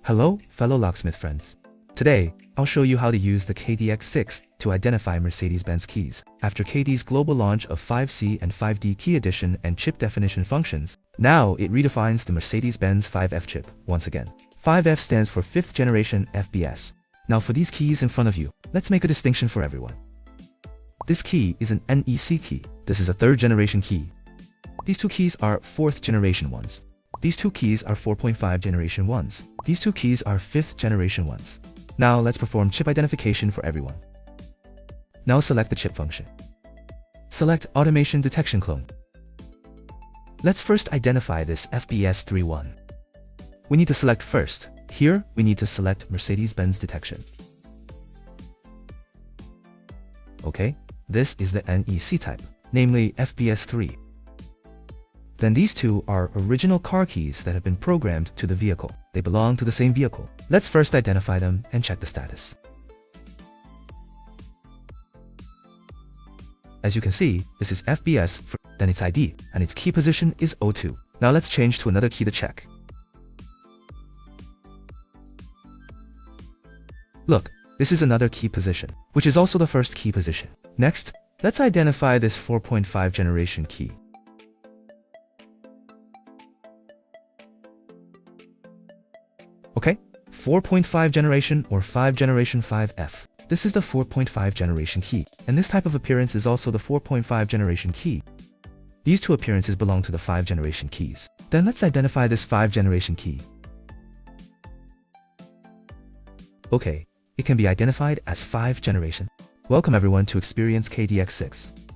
Hello, fellow locksmith friends. Today, I'll show you how to use the KD-X6 to identify Mercedes-Benz keys. After KD's global launch of 5C and 5D key addition and chip definition functions, now it redefines the Mercedes-Benz 5F chip once again. 5F stands for 5th generation FBS. Now for these keys in front of you, let's make a distinction for everyone. This key is an NEC key. This is a 3rd generation key. These two keys are 4th generation ones. These two keys are 4.5 generation ones. These two keys are 5th generation ones. Now let's perform chip identification for everyone. Now select the chip function. Select Automation Detection Clone. Let's first identify this FBS31. We need to select first. Here, we need to select Mercedes-Benz detection. Okay, this is the NEC type, namely FBS3. Then these two are original car keys that have been programmed to the vehicle. They belong to the same vehicle. Let's first identify them and check the status. As you can see, this is FBS, then its ID, and its key position is 02. Now let's change to another key to check. Look, this is another key position, which is also the first key position. Next, let's identify this 4.5 generation key. Okay, 4.5 generation or 5 generation 5F. This is the 4.5 generation key, and this type of appearance is also the 4.5 generation key. These two appearances belong to the 5 generation keys. Then let's identify this 5 generation key. Okay, it can be identified as 5 generation. Welcome everyone to experience KD-X6.